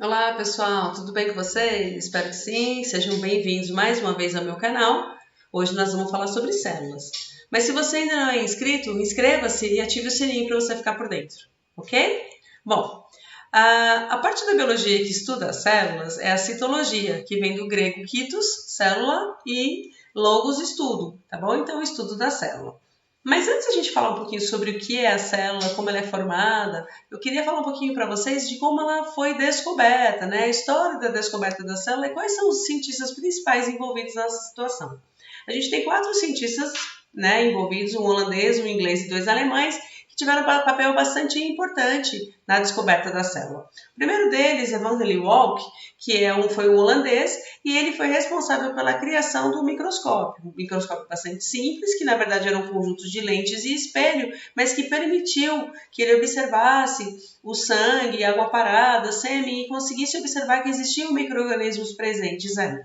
Olá pessoal, tudo bem com vocês? Espero que sim, sejam bem-vindos mais uma vez ao meu canal. Hoje nós vamos falar sobre células. Mas se você ainda não é inscrito, inscreva-se e ative o sininho para você ficar por dentro, ok? Bom, a parte da biologia que estuda as células é a citologia, que vem do grego cytos, célula, e logos, estudo, tá bom? Então, o estudo da célula. Mas antes de a gente falar um pouquinho sobre o que é a célula, como ela é formada, eu queria falar um pouquinho para vocês de como ela foi descoberta, né? A história da descoberta da célula e quais são os cientistas principais envolvidos nessa situação. A gente tem 4 cientistas, né, envolvidos, um holandês, um inglês e 2 alemães, que tiveram um papel bastante importante na descoberta da célula. O primeiro deles é Van Leeuwenhoek, que foi um holandês, e ele foi responsável pela criação do microscópio. Um microscópio bastante simples, que na verdade era um conjunto de lentes e espelho, mas que permitiu que ele observasse o sangue, água parada, sêmen, e conseguisse observar que existiam micro-organismos presentes ali.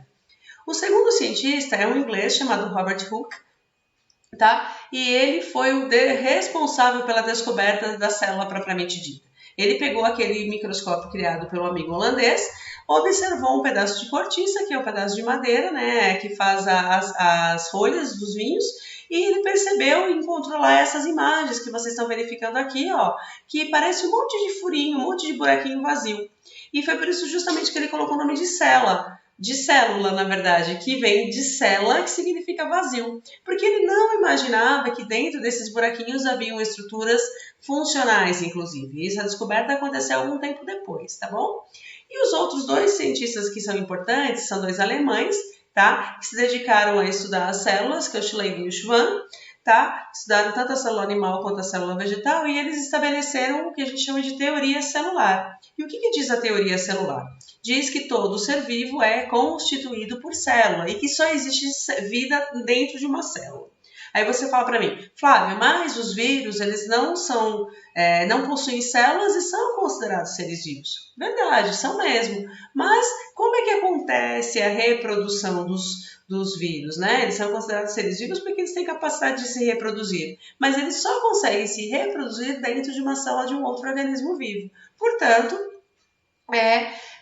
O segundo cientista é um inglês chamado Robert Hooke, tá? E ele foi o responsável pela descoberta da célula propriamente dita. Ele pegou aquele microscópio criado pelo amigo holandês, observou um pedaço de cortiça, que é um pedaço de madeira, né, que faz as folhas dos vinhos, e ele percebeu e encontrou lá essas imagens que vocês estão verificando aqui, ó, que parece um monte de furinho, um monte de buraquinho vazio. E foi por isso justamente que ele colocou o nome de célula, na verdade, que vem de cela, que significa vazio, porque ele não imaginava que dentro desses buraquinhos haviam estruturas funcionais, inclusive. Essa descoberta aconteceu algum tempo depois, tá bom? E os outros 2 cientistas que são importantes são 2 alemães, tá? Que se dedicaram a estudar as células, que é o Schlegel e o Schwann, tá? Estudaram tanto a célula animal quanto a célula vegetal e eles estabeleceram o que a gente chama de teoria celular. E o que diz a teoria celular? Diz que todo ser vivo é constituído por célula e que só existe vida dentro de uma célula. Aí você fala para mim, Flávia, mas os vírus, eles não possuem células e são considerados seres vivos. Verdade, são mesmo. Mas como é que acontece a reprodução dos vírus, né? Eles são considerados seres vivos porque eles têm capacidade de se reproduzir, mas eles só conseguem se reproduzir dentro de uma célula de um outro organismo vivo. Portanto,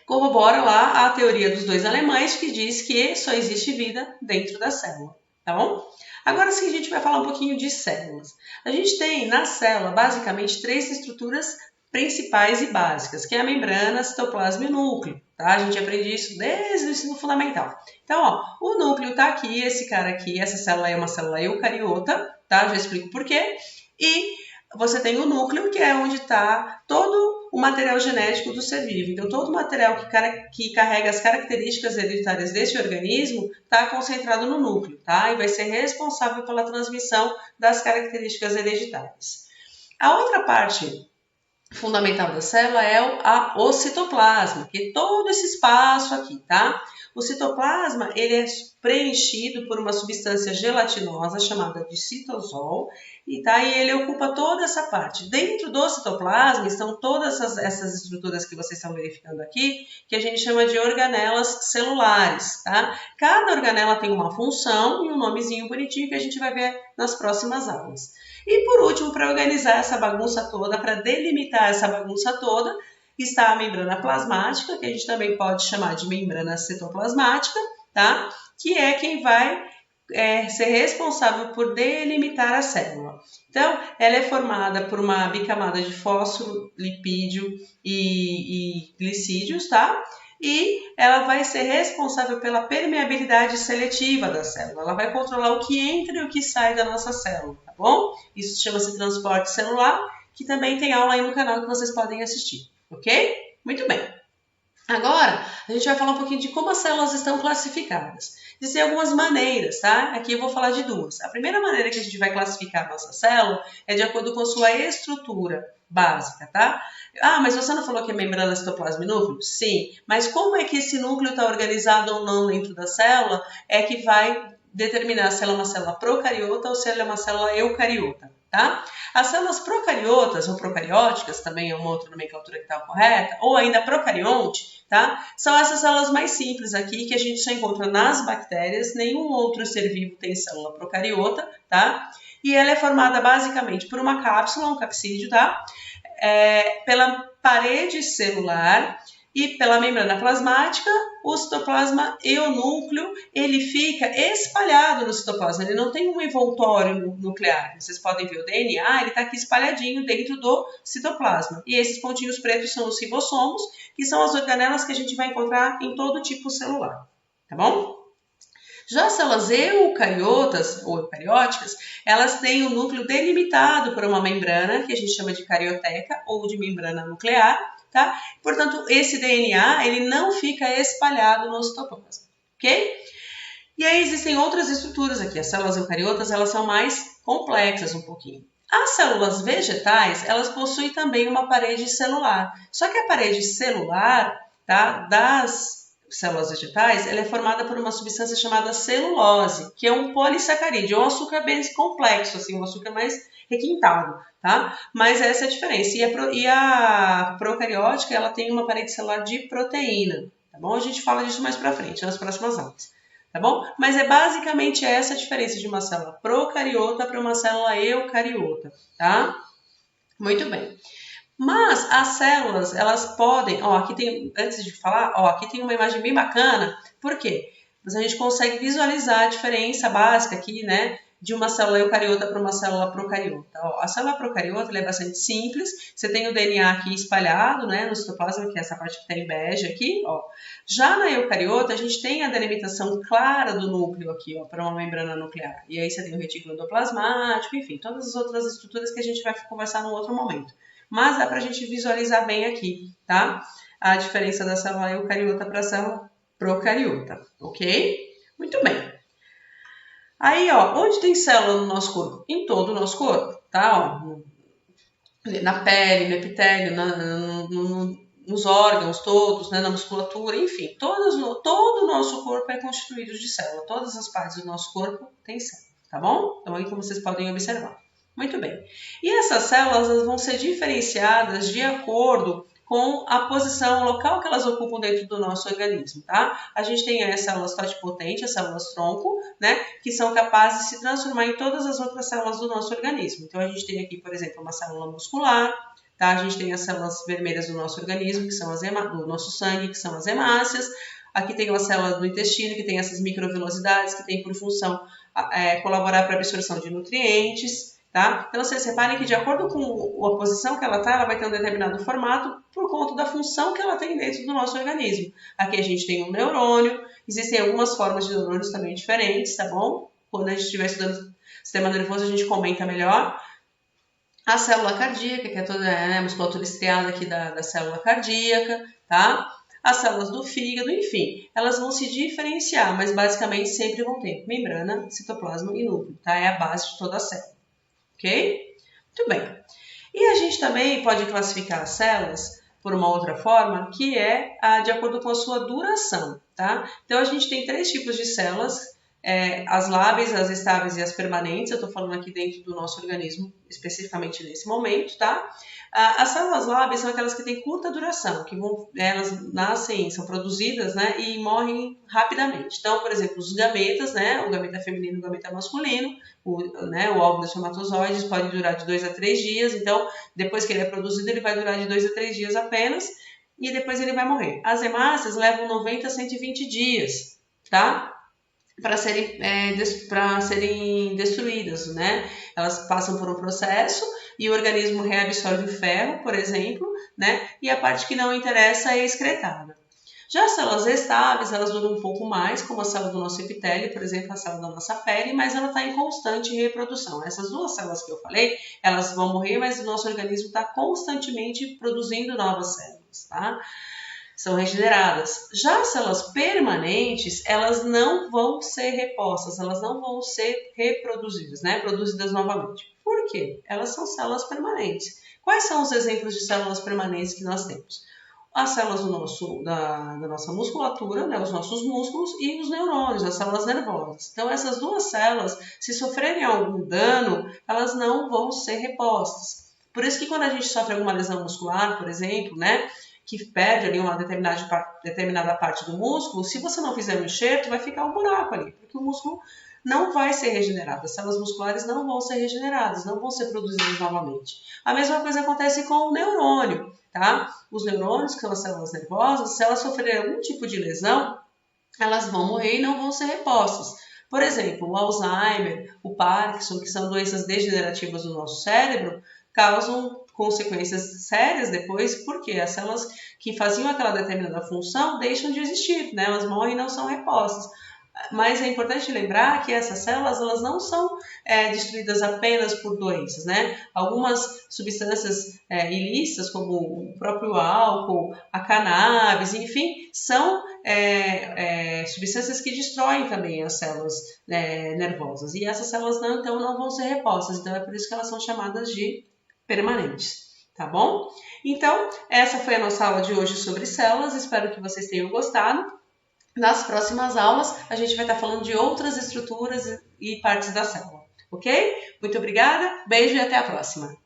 corrobora lá a teoria dos 2 alemães que diz que só existe vida dentro da célula, tá bom? Agora sim a gente vai falar um pouquinho de células. A gente tem na célula basicamente 3 estruturas principais e básicas, que é a membrana, citoplasma e núcleo, tá? A gente aprende isso desde o ensino fundamental. Então, ó, o núcleo tá aqui, esse cara aqui, essa célula é uma célula eucariota, tá? Já explico por quê. E você tem o núcleo, que é onde está todo o material genético do ser vivo. Então, todo o material que carrega as características hereditárias desse organismo está concentrado no núcleo, tá? E vai ser responsável pela transmissão das características hereditárias. A outra parte fundamental da célula é o citoplasma, que é todo esse espaço aqui, tá? O citoplasma, ele é preenchido por uma substância gelatinosa chamada de citosol, e ele ocupa toda essa parte. Dentro do citoplasma estão todas essas estruturas que vocês estão verificando aqui, que a gente chama de organelas celulares, tá? Cada organela tem uma função e um nomezinho bonitinho que a gente vai ver nas próximas aulas. E por último, para organizar essa bagunça toda, para delimitar essa bagunça toda, está a membrana plasmática, que a gente também pode chamar de membrana citoplasmática, tá? Que é quem vai ser responsável por delimitar a célula. Então, ela é formada por uma bicamada de fósforo, lipídio e glicídios, tá? E ela vai ser responsável pela permeabilidade seletiva da célula. Ela vai controlar o que entra e o que sai da nossa célula, tá bom? Isso chama-se transporte celular, que também tem aula aí no canal que vocês podem assistir, ok? Muito bem. Agora, a gente vai falar um pouquinho de como as células estão classificadas. Existem algumas maneiras, tá? Aqui eu vou falar de 2. A primeira maneira que a gente vai classificar a nossa célula é de acordo com a sua estrutura básica, tá? Ah, mas você não falou que é membrana, citoplasma e núcleo? Sim, mas como é que esse núcleo está organizado ou não dentro da célula é que vai determinar se ela é uma célula procariota ou se ela é uma célula eucariota, tá? As células procariotas ou procarióticas, também é uma outra nomenclatura que está correta, ou ainda procarionte, tá? São essas células mais simples aqui que a gente só encontra nas bactérias, nenhum outro ser vivo tem célula procariota, tá? E ela é formada basicamente por uma cápsula, um capsídeo, tá? Pela parede celular E pela membrana plasmática, o citoplasma e o núcleo, ele fica espalhado no citoplasma, ele não tem um envoltório nuclear. Vocês podem ver o DNA, ele está aqui espalhadinho dentro do citoplasma. E esses pontinhos pretos são os ribossomos, que são as organelas que a gente vai encontrar em todo tipo celular, tá bom? Já as células eucariotas ou eucarióticas, elas têm o núcleo delimitado por uma membrana, que a gente chama de carioteca ou de membrana nuclear, tá? Portanto, esse DNA, ele não fica espalhado no citoplasma, ok? E aí existem outras estruturas aqui. As células eucariotas, elas são mais complexas um pouquinho. As células vegetais, elas possuem também uma parede celular. Só que a parede celular, tá, das células vegetais, ela é formada por uma substância chamada celulose, que é um polissacarídeo, é um açúcar bem complexo, assim, um açúcar mais requintado, tá? Mas essa é a diferença. E a procariótica, ela tem uma parede celular de proteína, tá bom? A gente fala disso mais pra frente, nas próximas aulas, tá bom? Mas é basicamente essa a diferença de uma célula procariota para uma célula eucariota, tá? Muito bem. Mas as células, elas podem, ó, aqui tem, antes de falar, ó, aqui tem uma imagem bem bacana, por quê? Mas a gente consegue visualizar a diferença básica aqui, né, de uma célula eucariota para uma célula procariota. Ó, a célula procariota ela é bastante simples, você tem o DNA aqui espalhado, né, no citoplasma, que é essa parte que está em bege aqui, ó. Já na eucariota, a gente tem a delimitação clara do núcleo aqui, ó, para uma membrana nuclear. E aí você tem o retículo endoplasmático, enfim, todas as outras estruturas que a gente vai conversar num outro momento. Mas dá para a gente visualizar bem aqui, tá? A diferença da célula eucariota para a célula procariota, ok? Muito bem. Aí, ó, onde tem célula no nosso corpo? Em todo o nosso corpo, tá? Ó, na pele, no epitélio, nos órgãos todos, né? Na musculatura, enfim. Todo o nosso corpo é constituído de célula. Todas as partes do nosso corpo têm célula, tá bom? Então, aí como vocês podem observar. Muito bem. E essas células elas vão ser diferenciadas de acordo com a posição local que elas ocupam dentro do nosso organismo, tá? A gente tem as células totipotentes, as células tronco, né? Que são capazes de se transformar em todas as outras células do nosso organismo. Então, a gente tem aqui, por exemplo, uma célula muscular, tá? A gente tem as células vermelhas do nosso organismo, que são do nosso sangue, que são as hemácias. Aqui tem uma célula do intestino, que tem essas microvilosidades, que tem por função colaborar para a absorção de nutrientes. Tá? Então, vocês reparem que de acordo com a posição que ela está, ela vai ter um determinado formato por conta da função que ela tem dentro do nosso organismo. Aqui a gente tem um neurônio, existem algumas formas de neurônios também diferentes, tá bom? Quando a gente estiver estudando sistema nervoso, a gente comenta melhor. A célula cardíaca, que é toda a musculatura estriada aqui da célula cardíaca, tá? As células do fígado, enfim, elas vão se diferenciar, mas basicamente sempre vão ter membrana, citoplasma e núcleo, tá? É a base de toda a célula. Ok? Muito bem. E a gente também pode classificar as células por uma outra forma, que é de acordo com a sua duração, tá? Então, a gente tem 3 tipos de células, as lábeis, as estáveis e as permanentes. Eu estou falando aqui dentro do nosso organismo, especificamente nesse momento, tá? As células lábeis são aquelas que têm curta duração, que elas nascem, são produzidas, né, e morrem rapidamente. Então, por exemplo, os gametas, né, o gameta feminino e o gameta masculino, o óvulo e os espermatozoides podem durar de 2 a 3 dias. Então, depois que ele é produzido, ele vai durar de 2 a 3 dias apenas, e depois ele vai morrer. As hemácias levam 90 a 120 dias, tá? Para serem destruídas, né? Elas passam por um processo e o organismo reabsorve o ferro, por exemplo, né? E a parte que não interessa é excretada. Já as células estáveis, elas duram um pouco mais, como a célula do nosso epitélio, por exemplo, a célula da nossa pele, mas ela está em constante reprodução. Essas 2 células que eu falei, elas vão morrer, mas o nosso organismo está constantemente produzindo novas células, tá? São regeneradas. Já as células permanentes, elas não vão ser repostas, elas não vão ser reproduzidas, né? Produzidas novamente. Por quê? Elas são células permanentes. Quais são os exemplos de células permanentes que nós temos? As células da nossa musculatura, né? Os nossos músculos e os neurônios, as células nervosas. Então, essas 2 células, se sofrerem algum dano, elas não vão ser repostas. Por isso que quando a gente sofre alguma lesão muscular, por exemplo, né? Que perde ali uma determinada parte do músculo, se você não fizer um enxerto, vai ficar um buraco ali, porque o músculo não vai ser regenerada. As células musculares não vão ser regeneradas, não vão ser produzidas novamente. A mesma coisa acontece com o neurônio, tá? Os neurônios, que são as células nervosas, se elas sofrerem algum tipo de lesão, elas vão morrer e não vão ser repostas. Por exemplo, o Alzheimer, o Parkinson, que são doenças degenerativas do nosso cérebro, causam consequências sérias depois, porque as células que faziam aquela determinada função deixam de existir, né? Elas morrem e não são repostas. Mas é importante lembrar que essas células elas não são destruídas apenas por doenças, né? Algumas substâncias ilícitas, como o próprio álcool, a cannabis, enfim, são substâncias que destroem também as células nervosas. E essas células então não vão ser repostas, então é por isso que elas são chamadas de permanentes. Tá bom? Então, essa foi a nossa aula de hoje sobre células, espero que vocês tenham gostado. Nas próximas aulas, a gente vai estar falando de outras estruturas e partes da célula, ok? Muito obrigada, beijo e até a próxima!